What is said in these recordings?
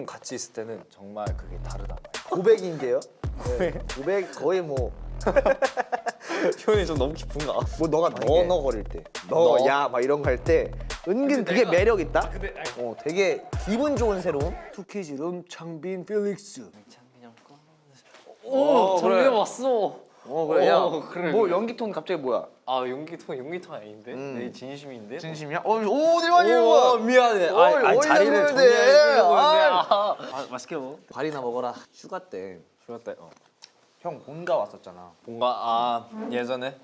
같이 있을 때는 정말 그게 다르다. 고백인데요? 네. 고백 거의 뭐 표현이 좀 너무 깊은가? 뭐 너가 너 거릴 때, 너 야 막 이런 거 할 때 은근 그게 매력 있다. 되게 기분 좋은 새로움. 투키즈름 창빈 필릭스. 오, 그래. 정말 왔어. 그래. 야, 그래. 뭐 연기톤 갑자기 뭐야? 아 용기통 아닌데? 내 진심인데? 진심이야? 어디 많이 미안해. 자리를 정리해주려고 했는데. 맛있게 먹어. 과일이나 먹어라. 휴가 때 형 본가 왔었잖아. 뭔가 예전에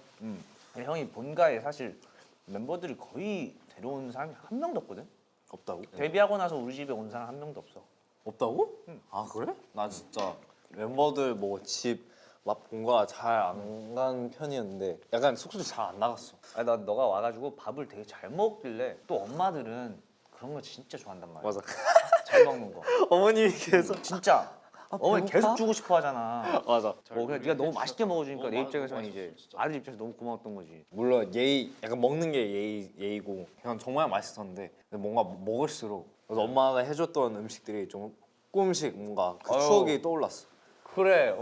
근데 형이 본가에 사실 멤버들이 거의 데려온 사람이 한 명도 없거든. 없다고? 데뷔하고 나서 우리 집에 온 사람 한 명도 없어. 없다고? 응. 아 그래? 나 진짜 멤버들 뭐 집 막 본가 잘 안 간 편이었는데 약간 숙소도 잘 안 나갔어. 아니 나 너가 와가지고 밥을 되게 잘 먹길래 또 엄마들은 그런 거 진짜 좋아한단 말이야. 맞아. 잘 먹는 거. 어머님이 계속 진짜. 어머니 배고파? 계속 주고 싶어 하잖아. 맞아. 그냥 네가 너무 맛있게 먹어주니까 내 맞아, 입장에서는 맛있어, 이제 진짜. 아들 입장에서 너무 고마웠던 거지. 물론 약간 먹는 게 예의고 그냥 정말 맛있었는데 근데 뭔가 먹을수록 그래서 엄마가 해줬던 음식들이 조금씩 뭔가 그 아유. 추억이 떠올랐어. 그래.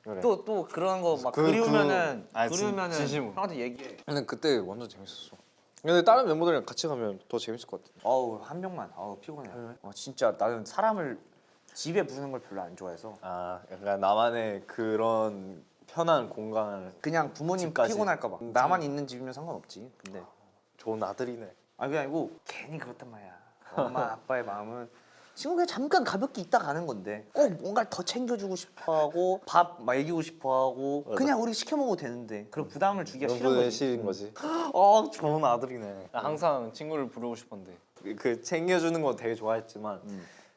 그래. 또 그런 거 막 그- 그리우면은 아니, 그리우면은 진심으로. 형한테 얘기해. 근데 그때 완전 재밌었어. 근데 다른 멤버들이랑 같이 가면 더 재밌을 것 같아. 어우 한 명만. 어우 피곤해. 진짜 나는 사람을 집에 부르는 걸 별로 안 좋아해서 아 약간 나만의 그런 편한 공간을 그냥 부모님 집까지. 피곤할까 봐. 나만 있는 집이면 상관없지. 근데 좋은 아들이네. 그게 아니고 괜히 그렇단 말이야. 엄마 아빠의 마음은 친구 그냥 잠깐 가볍게 있다 가는 건데 꼭 뭔가를 더 챙겨주고 싶어하고 밥 먹이고 싶어하고 맞아. 그냥 우리 시켜 먹어도 되는데 그런 부담을 주기가 싫은 너무 거지. 싫은 거지. 좋은 아들이네. 항상 친구를 부르고 싶었는데 그 챙겨주는 거 되게 좋아했지만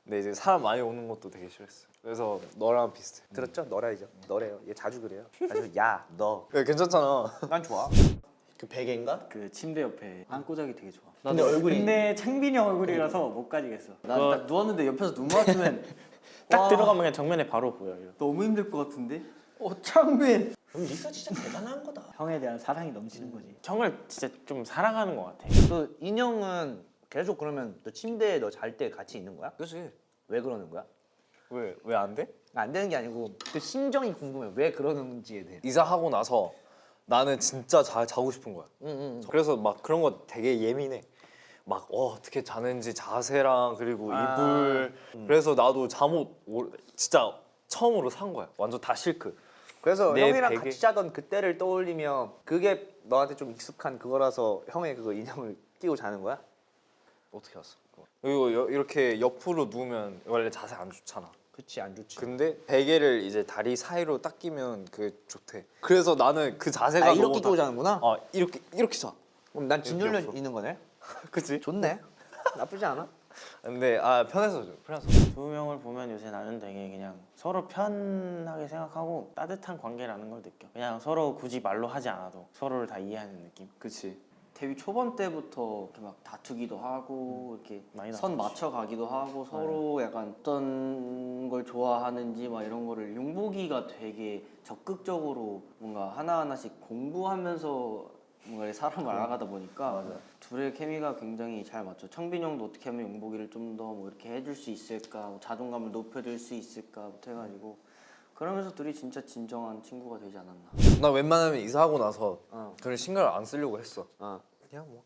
근데 이제 사람 많이 오는 것도 되게 싫었어. 그래서 너랑 비슷해. 들었죠? 너라이죠. 너래요. 얘 자주 그래요. 그래서 야 너. 야, 괜찮잖아. 난 좋아. 그 베개인가? 그 침대 옆에 안고 자기 되게 좋아. 근데 얼굴이- 근데 창빈이 얼굴이라서 못 가지겠어. 난 딱 누웠는데 옆에서 눈 맞추면 딱 와, 들어가면 그냥 정면에 바로 보여요. 너무 힘들 것 같은데. 창빈. 그럼 리사 진짜 대단한 거다. 형에 대한 사랑이 넘치는 거지. 형을 진짜 좀 사랑하는 것 같아. 그 인형은 계속 그러면 너 침대에 너 잘 때 같이 있는 거야? 그렇지. 왜 그러는 거야? 왜 안 돼? 안 되는 게 아니고 그 심정이 궁금해. 왜 그러는지에 대해. 이사하고 나서 나는 진짜 잘 자고 싶은 거야. 그래서 막 그런 거 되게 예민해. 막 어떻게 자는지 자세랑 그리고 이불. 그래서 나도 잠옷 진짜 처음으로 산 거야. 완전 다 실크. 그래서 내 형이랑 베개? 같이 자던 그때를 떠올리며 그게 너한테 좀 익숙한 그거라서 형의 그거 인형을 끼고 자는 거야? 어떻게 알았어? 그리고 이렇게 옆으로 누우면 원래 자세 안 좋잖아. 그치 안 좋지. 근데 베개를 이제 다리 사이로 딱 끼면 그게 좋대. 그래서 나는 그 자세가 이렇게 너무 끼고 자는구나? 이렇게 자. 그럼 난 짓눌려 옆으로. 있는 거네? 그치? 좋네. 나쁘지 않아. 근데 편해서. 두 명을 보면 요새 나는 되게 그냥 서로 편하게 생각하고 따뜻한 관계라는 걸 느껴. 그냥 서로 굳이 말로 하지 않아도 서로를 다 이해하는 느낌. 그치. 데뷔 초반 때부터 이렇게 막 다투기도 하고 이렇게 많이 선 다투지. 맞춰가기도 하고 서로 약간 어떤 걸 좋아하는지 막 이런 거를 용복이가 되게 적극적으로 뭔가 하나하나씩 공부하면서 뭔가 사람을 알아가다 보니까 둘의 케미가 굉장히 잘 맞죠. 창빈 형도 어떻게 하면 용복이를 좀 더 뭐 이렇게 해줄 수 있을까, 뭐 자존감을 높여줄 수 있을까부터 해가지고 그러면서 둘이 진짜 진정한 친구가 되지 않았나. 나 웬만하면 이사하고 나서 어. 그런 신경을 안 쓰려고 했어. 어.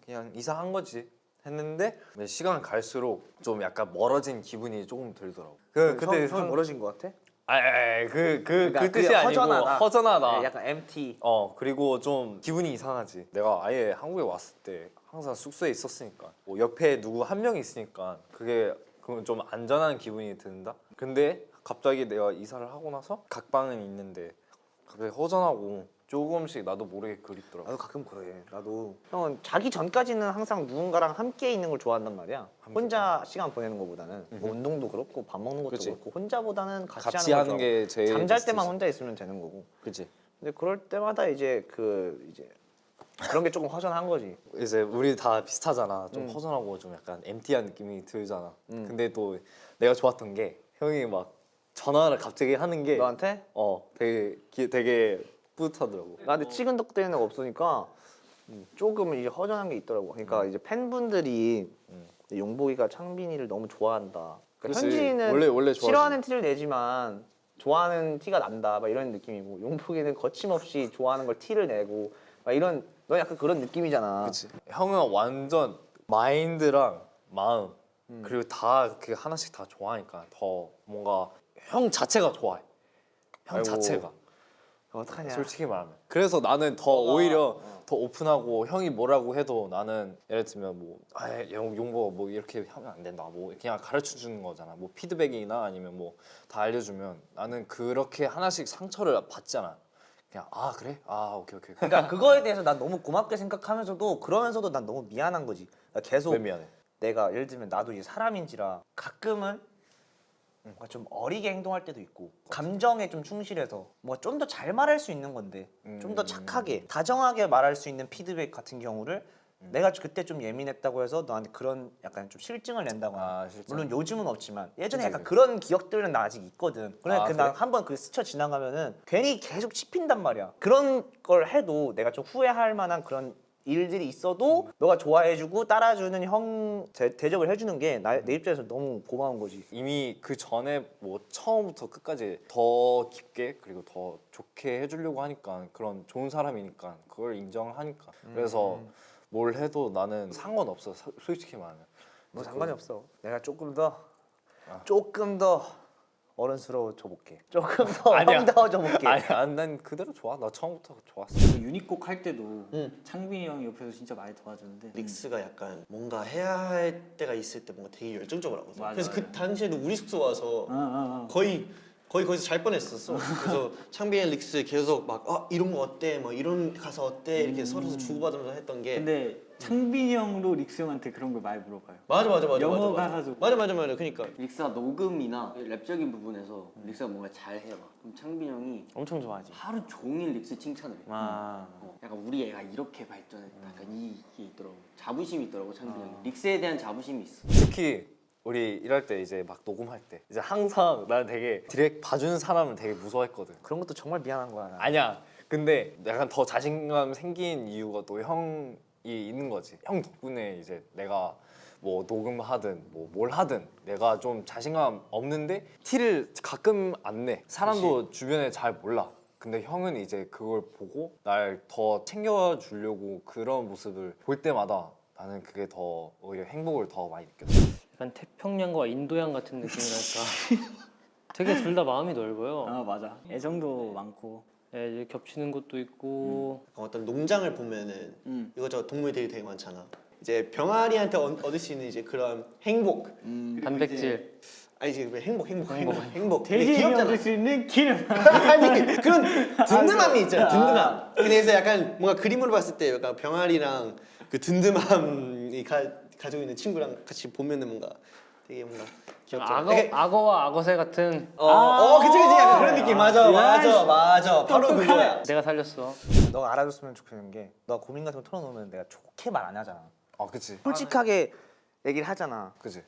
그냥 이사한 거지. 했는데 시간 갈수록 좀 약간 멀어진 기분이 조금 들더라고. 그때 형 멀어진 거 같아? 그 그러니까 뜻이 그게 아니고 허전하다. 네, 약간 MT. 그리고 좀 기분이 이상하지. 내가 아예 한국에 왔을 때 항상 숙소에 있었으니까 뭐 옆에 누구 한 명 있으니까 그건 좀 안전한 기분이 든다. 근데 갑자기 내가 이사를 하고 나서 각방은 있는데 갑자기 허전하고 조금씩 나도 모르게 그립더라고. 나도 가끔 그래. 나도 형은 자기 전까지는 항상 누군가랑 함께 있는 걸 좋아한단 말이야. 혼자 시간 보내는 것보다는 뭐 운동도 그렇고 밥 먹는 것도 그치. 그렇고 혼자보다는 같이, 같이 하는 하는 걸 게 제일 잠잘 베스트지. 때만 혼자 있으면 되는 거고. 그치. 근데 그럴 때마다 이제 그런 게 조금 허전한 거지. 이제 우리 다 비슷하잖아. 좀 허전하고 좀 약간 MT한 느낌이 들잖아. 근데 또 내가 좋았던 게 형이 막 전화를 갑자기 하는 게 너한테? 되게 뿌듯하더라고. 나 근데 치근덕대는 애가 없으니까 조금 이제 허전한 게 있더라고. 그러니까 이제 팬분들이 용복이가 창빈이를 너무 좋아한다. 그러니까 그치. 현진이는 원래 좋아하지. 싫어하는 티를 내지만 좋아하는 티가 난다 막 이런 느낌이고 용복이는 거침없이 좋아하는 걸 티를 내고 막 이런 너 약간 그런 느낌이잖아. 그치. 형은 완전 마인드랑 마음 그리고 다 그 하나씩 다 좋아하니까 더 뭔가 형 자체가 좋아해. 형 아이고. 자체가. 어떡하냐. 솔직히 말하면. 그래서 나는 더 오히려 더 오픈하고 형이 뭐라고 해도 나는 예를 들면 뭐 용보 뭐 이렇게 하면 안 된다. 뭐 그냥 가르쳐 주는 거잖아. 뭐 피드백이나 아니면 뭐 다 알려주면 나는 그렇게 하나씩 상처를 받잖아. 그냥 아 그래? 아 오케이. 그러니까 그거에 대해서 난 너무 고맙게 생각하면서도 그러면서도 난 너무 미안한 거지. 나 계속 왜 미안해? 내가 예를 들면 나도 이제 사람인지라 가끔은 뭔가 좀 어리게 행동할 때도 있고 감정에 좀 충실해서 뭔가 좀 더 잘 말할 수 있는 건데 좀 더 착하게 다정하게 말할 수 있는 피드백 같은 경우를 내가 그때 좀 예민했다고 해서 너한테 그런 약간 좀 실증을 낸다거나 아, 실증? 물론 요즘은 없지만 예전에 그치, 약간 그치. 그런 기억들은 나 아직 있거든. 그러니까 아, 난 그래? 한번 그 스쳐 지나가면은 괜히 계속 씹힌단 말이야. 그런 걸 해도 내가 좀 후회할 만한 그런 일들이 있어도 너가 좋아해주고 따라주는 형 대접을 해주는 게 내 입장에서 너무 고마운 거지. 이미 그 전에 뭐 처음부터 끝까지 더 깊게 그리고 더 좋게 해주려고 하니까 그런 좋은 사람이니까 그걸 인정하니까 그래서 뭘 해도 나는 상관없어 솔직히 말하면 뭐 상관이 없어. 내가 조금 더 어른스러워져 볼게. 조금 더 아니야. 황다워져 볼게. 아니야 난 그대로 좋아 나 처음부터 좋았어 그 유닛곡 할 때도 창빈이 형이 옆에서 진짜 많이 도와줬는데 릭스가 약간 뭔가 해야 할 때가 있을 때 뭔가 되게 열정적으로 하거든. 맞아, 그래서 맞아. 그 당시에도 우리 숙소 와서 어. 거의 거기서 잘 뻔했었어. 그래서 창빈이 릭스 계속 막 이런 거 어때? 뭐 이런 가사 어때? 이렇게 서로 주고받으면서 했던 게 근데 창빈이 형도 릭스 형한테 그런 걸 많이 물어봐요. 맞아. 영어 맞아. 가사도 그러니까 릭스가 녹음이나 랩적인 부분에서 릭스가 뭔가 잘 해봐. 그럼 창빈이 형이 엄청 좋아하지. 하루 종일 릭스 칭찬을 해. 아, 약간 우리 애가 이렇게 발전했다. 약간 이게 있더라고. 자부심이 있더라고 창빈이 형이. 릭스에 대한 자부심이 있어. 특히 우리 일할 때 이제 막 녹음할 때 이제 항상 나는 되게 디렉 봐주는 사람은 되게 무서워했거든 그런 것도 정말 미안한 거야. 나. 아니야 근데 약간 더 자신감 생긴 이유가 또 형이 있는 거지 형 덕분에 이제 내가 뭐 녹음하든 뭐 뭘 하든 내가 좀 자신감 없는데 티를 가끔 안 내 사람도 주변에 잘 몰라 근데 형은 이제 그걸 보고 날 더 챙겨주려고 그런 모습을 볼 때마다 나는 그게 더 오히려 행복을 더 많이 느꼈어 약간 태평양과 인도양 같은 느낌이랄까. 되게 둘 다 마음이 넓어요. 아 맞아. 애정도 많고. 예, 이제 겹치는 것도 있고. 어떤 농장을 보면은 음. 이것저것 동물들이 되게 많잖아. 이제 병아리한테 얻을 수 있는 이제 그런 행복. 단백질. 아니 이제 행복. 되게 돼지에게 귀엽잖아. 얻을 수 있는 기름. 아니 그런 든든함이 있잖아. 든든함. 그래서 약간 뭔가 그림으로 봤을 때 약간 병아리랑 그 든든함이 가지고 있는 친구랑 같이 보면은 뭔가 되게 뭔가 귀엽잖아. 악어와 악어새 같은. 그치 약간 그런 느낌. 맞아. 바로 그거야. 내가 살렸어. 너가 알아줬으면 좋겠는 게 너가 고민 같은 거 털어놓으면 내가 좋게 말 안 하잖아. 아 그치 솔직하게 얘기를 하잖아. 그치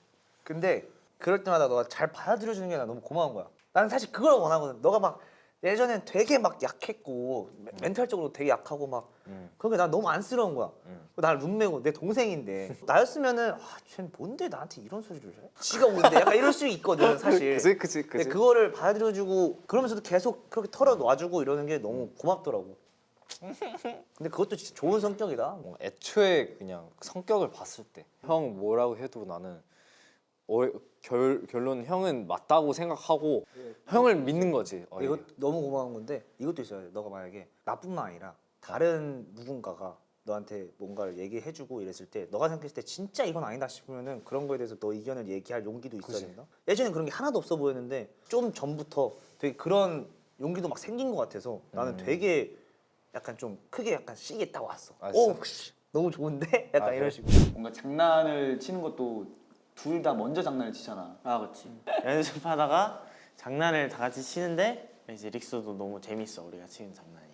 근데 그럴 때마다 너가 잘 받아들여주는 게 나 너무 고마운 거야. 나는 사실 그걸 원하거든. 너가 막 예전엔 되게 막 약했고 멘탈적으로 되게 약하고 막 그게 난 너무 안쓰러운 거야. 나 룸메고 내 동생인데 나였으면은 쟤 뭔데 나한테 이런 소리를 해? 지가 뭔데? 약간 이럴 수 있거든 사실. 그치 근데 그거를 받아들여주고 그러면서도 계속 그렇게 털어놔주고 이러는 게 너무 고맙더라고. 근데 그것도 진짜 좋은 성격이다. 뭐 애초에 그냥 성격을 봤을 때 형 뭐라고 해도 나는 결론 형은 맞다고 생각하고 형을 믿는 거지. 이거 너무 고마운 건데 이것도 있어야 돼. 너가 만약에 나뿐만 아니라 다른 누군가가 너한테 뭔가를 얘기해주고 이랬을 때 너가 생각했을 때 진짜 이건 아니다 싶으면은 그런 거에 대해서 너 의견을 얘기할 용기도 있어야 그치. 된다. 예전엔 그런 게 하나도 없어 보였는데 좀 전부터 되게 그런 용기도 막 생긴 것 같아서 나는 되게 약간 좀 크게 약간 시계 딱 왔어. 아, 오, 진짜? 씨, 너무 좋은데? 약간 아, 이런 그래? 식으로. 뭔가 장난을 치는 것도 둘 다 먼저 장난을 치잖아. 아 그렇지. 연습하다가 장난을 다 같이 치는데 이제 릭스도 너무 재밌어 우리가 치는 장난이.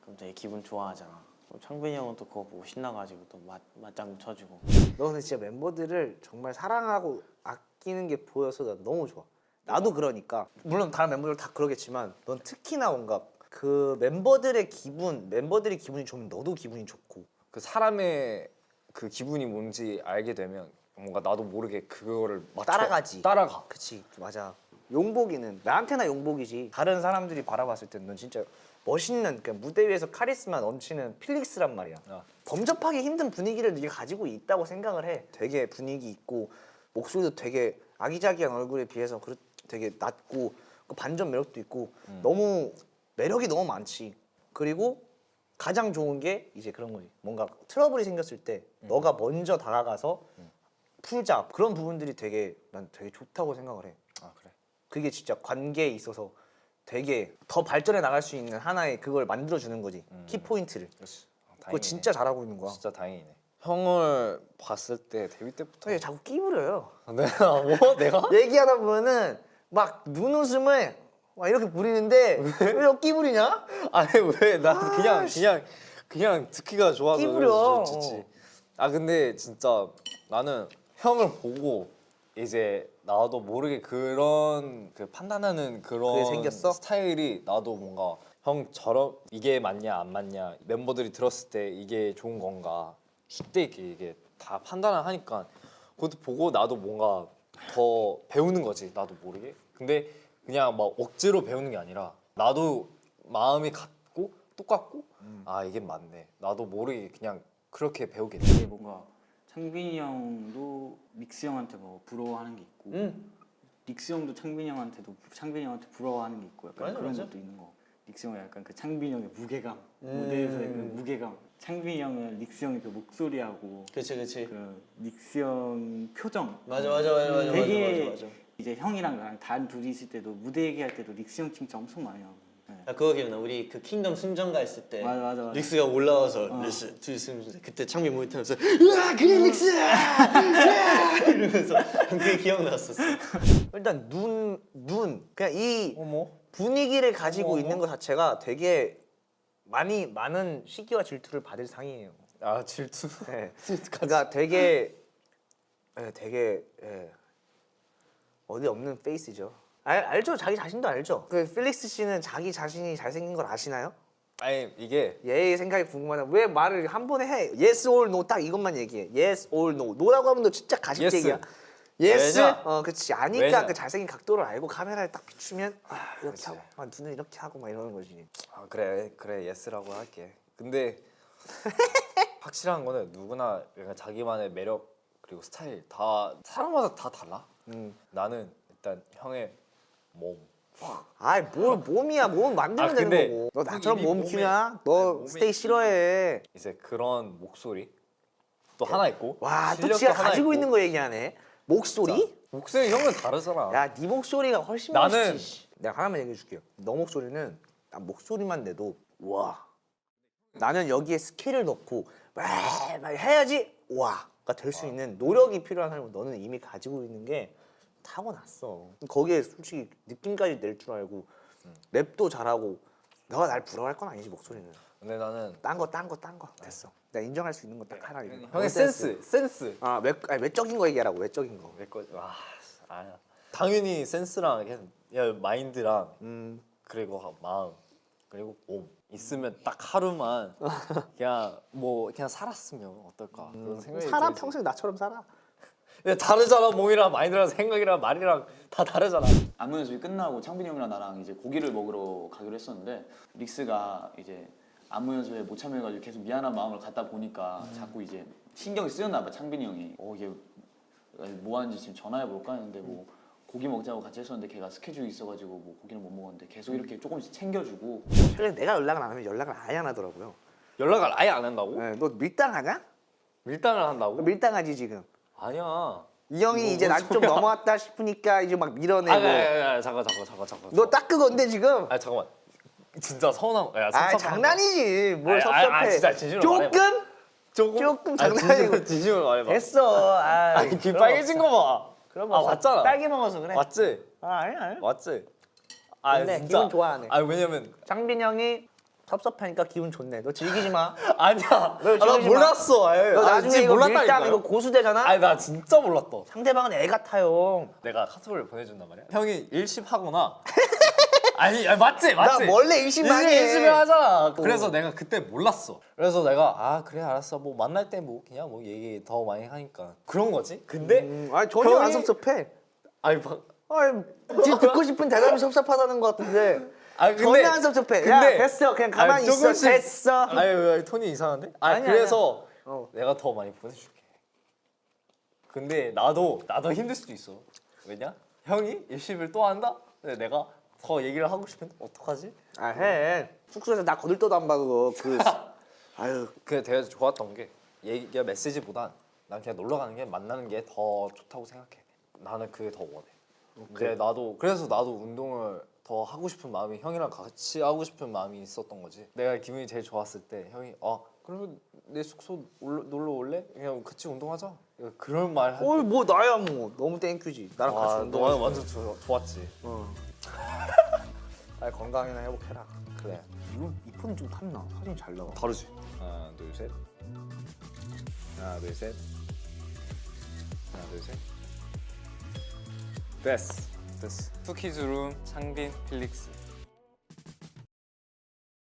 그럼 되게 기분 좋아하잖아. 그럼 창빈이 형은 또 그거 보고 신나가지고 또 맞장구 쳐주고. 너는 진짜 멤버들을 정말 사랑하고 아끼는 게 보여서 나 너무 좋아. 나도 그러니까 물론 다른 멤버들 다 그러겠지만 넌 특히나 뭔가 그 멤버들이 기분이 좋으면 너도 기분이 좋고 그 사람의 그 기분이 뭔지 알게 되면 뭔가 나도 모르게 그거를 맞춰 따라가지. 따라가. 그치 맞아. 용복이는 나한테나 용복이지. 다른 사람들이 바라봤을 땐 넌 진짜 멋있는 그러니까 무대 위에서 카리스마 넘치는 필릭스란 말이야. 아. 범접하기 힘든 분위기를 네가 가지고 있다고 생각을 해. 되게 분위기 있고 목소리도 되게 아기자기한 얼굴에 비해서 되게 낮고 그 반전 매력도 있고 너무 매력이 너무 많지. 그리고 가장 좋은 게 이제 그런 거지. 뭔가 트러블이 생겼을 때 너가 먼저 다가가서 풀자. 그런 부분들이 난 되게 좋다고 생각을 해. 아 그래. 그게 진짜 관계에 있어서 되게 더 발전해 나갈 수 있는 하나의 그걸 만들어 주는 거지. 키포인트를. 그렇지. 그거 진짜 잘하고 있는 거야. 진짜 다행이네. 형을 봤을 때 데뷔 때부터 왜 자꾸 끼부려요? 내가 뭐 내가 얘기하다 보면은 막 눈웃음을 막 이렇게 부리는데 왜 끼부리냐? 아니 왜 나 그냥 듣기가 좋아서 끼부려. 좋지. 아 근데 진짜 나는 형을 보고 이제 나도 모르게 그런 그 판단하는 그게 그런 생겼어? 스타일이 나도 뭔가 형처럼 이게 맞냐 안 맞냐 멤버들이 들었을 때 이게 좋은 건가 쉽게 이게 다 판단을 하니까 그것도 보고 나도 뭔가 더 배우는 거지 나도 모르게. 근데 그냥 막 억지로 배우는 게 아니라 나도 마음이 같고 똑같고 아 이게 맞네 나도 모르게 그냥 그렇게 배우게 돼. 이게 뭔가 창빈이 형도 릭스 형한테 뭐 부러워하는 게 있고 릭스 형도 창빈이 형한테 부러워하는 게 있고 약간 맞아, 그런 맞아. 것도 있는 거. 릭스 형은 약간 그 창빈이 형의 무게감 무대에서의 그 무게감. 창빈이 형은 릭스 형의 그 목소리하고 그치. 그 릭스 형 표정. 맞아. 되게 이제 형이랑 나랑 단 둘이 있을 때도 무대 얘기할 때도 릭스 형 칭찬 엄청 많이 하고. 네. 아 그거 기억나. 우리 그 킹덤 순정가 했을 때 맞아. 릭스가 올라와서 릭스 둘이 있으면서 그때 창빈 모니터에서 으아 그래 릭스야 이러면서 그게 기억났었어. 일단 눈 그냥 이 어머 분위기를 가지고 있는 것 자체가 되게 많은 시기와 질투를 받을 상이에요. 아 질투. 네. 그러니까 되게 어디 없는 페이스죠. 알죠? 자기 자신도 알죠. 그 필릭스 씨는 자기 자신이 잘생긴 걸 아시나요? 아니 이게 얘의 생각이 궁금하다. 왜 말을 한 번에 해? Yes or no 딱 이것만 얘기해. Yes or no. no라고 하면 너 진짜 가식적이야. Yes. 왜냐? 그렇지. 아니까 왜냐? 그 잘생긴 각도를 알고 카메라를 딱 비추면 이렇게 그렇지. 하고 눈을 이렇게 하고 막 이러는 거지. 아 그래 예스라고 할게. 근데 확실한 거는 누구나 약간 자기만의 매력 그리고 스타일 다 사람마다 다 달라. 나는 일단 형의 몸. 아이 뭘 몸이야. 몸은 만들면 아, 되는 근데 거고. 너 나처럼 이미 몸 몸에- 키우냐? 너 몸에 스테이 싫어해. 이제 그런 목소리 또 하나 있고. 와 또 실력도 지가 하나 가지고 있고. 있는 거 얘기하네. 목소리? 목소리 형은 다르잖아. 야, 네 목소리가 훨씬 나는- 멋있지. 내가 하나만 얘기해 줄게요. 너 목소리는 난 목소리만 내도 와. 나는 여기에 스킬을 넣고 막 해야지 와가 될 수 있는 노력이 필요한 사람은 너는 이미 가지고 있는 게 타고났어. 거기에 솔직히 느낌까지 낼 줄 알고 랩도 잘하고 너가 날 부러워할 건 아니지 목소리는. 근데 나는 딴 거 됐어. 내가 인정할 수 있는 거 딱 하나 이거. 형의 센스. 외적인 거 얘기하라고 외적인 거. 내 거. 와 아니야. 당연히 센스랑 그냥 마인드랑 그리고 마음 그리고 몸 있으면 딱 하루만 그냥 살았으면 어떨까 그런 생각이 살아 들지. 평소에 나처럼 살아. 근데 다르잖아 몸이랑 마인드랑 생각이랑 말이랑 다 다르잖아. 안무 연습이 끝나고 창빈이 형이랑 나랑 이제 고기를 먹으러 가기로 했었는데 릭스가 이제 안무 연습에 못 참여해가지고 계속 미안한 마음을 갖다 보니까 자꾸 이제 신경이 쓰였나 봐. 창빈이 형이 얘 뭐 하는지 지금 전화해 볼까 했는데 뭐 고기 먹자고 같이 했었는데 걔가 스케줄이 있어가지고 뭐 고기는 못 먹었는데 계속 이렇게 조금씩 챙겨주고. 그래 내가 연락을 안 하면 연락을 아예 안 하더라고요. 연락을 아예 안 한다고? 네, 너 밀당하냐? 밀당을 한다고? 너 밀당하지 지금. 아니야. 이 형이 뭐, 이제 뭔 난 좀 소리야. 넘어왔다 싶으니까 이제 막 밀어내고. 잠깐. 너 딱 그건데 지금. 아 잠깐만. 진짜 서운한. 야, 아 섭섭한 장난이지. 뭘 아니, 섭섭해. 아니, 진짜 진심으로 말해봐. 조금 장난이고. 진심으로 말해봐. 됐어. 아니 귀 빨개진 거 봐. 그럼 아 맞잖아. 딸기 먹어서 그래. 맞지? 아니. 맞지? 아 근데 진짜. 기분 좋아하네. 아 왜냐면 장빈 형이 섭섭하니까 기분 좋네. 너 즐기지 마. 아니야. 너 나 즐기지 마. 몰랐어. 아예. 너 아, 나중에 진짜 이거 몰랐다니까요. 밀당 이거 고수되잖아. 아니 나 진짜 몰랐다. 상대방은 애 같아요. 내가 카톡을 보내준단 말이야. 형이 일십하거나 아니 맞지. 나 원래 일심 많이 해. 열심히 하잖아. 그래서 내가 그때 몰랐어. 그래서 내가 아 그래 알았어. 뭐 만날 때 뭐 그냥 뭐 얘기 더 많이 하니까 그런 거지. 근데 아니 전혀 안 형이- 섭섭해. 아니 아니 지금 듣고 싶은 대답이 섭섭하다는 것 같은데 아 근데 전혀 안 섭섭해. 야 근데- 됐어 그냥 가만히 아니, 있어. 조금씩- 됐어. 아니 톤이 이상한데? 아 아니야, 그래서 어. 내가 더 많이 보내줄게. 근데 나도 힘들 수도 있어. 왜냐? 형이 일십을 또 한다? 근데 내가 더 얘기를 하고 싶은데 어떡하지? 아 해. 숙소에서 나 거들떠도 안 봐 그거. 그 아유 그게 되게 좋았던 게 얘기가 메시지보단 난 그냥 놀러 가는 게 만나는 게 더 좋다고 생각해. 나는 그게 더 원해. 근데 그래서 나도 운동을 더 하고 싶은 마음이 형이랑 같이 하고 싶은 마음이 있었던 거지. 내가 기분이 제일 좋았을 때 형이 그러면 내 숙소 놀러 올래? 그냥 같이 운동하자. 그런 말 할. 어이 뭐 나야 뭐 너무 땡큐지. 나랑 같이 와, 운동할 너는 수 완전 좋았지. 아니 건강이나 회복해라. 그래. 이 폰이 좀 탔나? 사진 잘 나와. 다르지. 하나, 둘, 셋. 하나, 둘, 셋. 하나, 둘, 셋. 됐어. 투키즈룸, 창빈, 필릭스.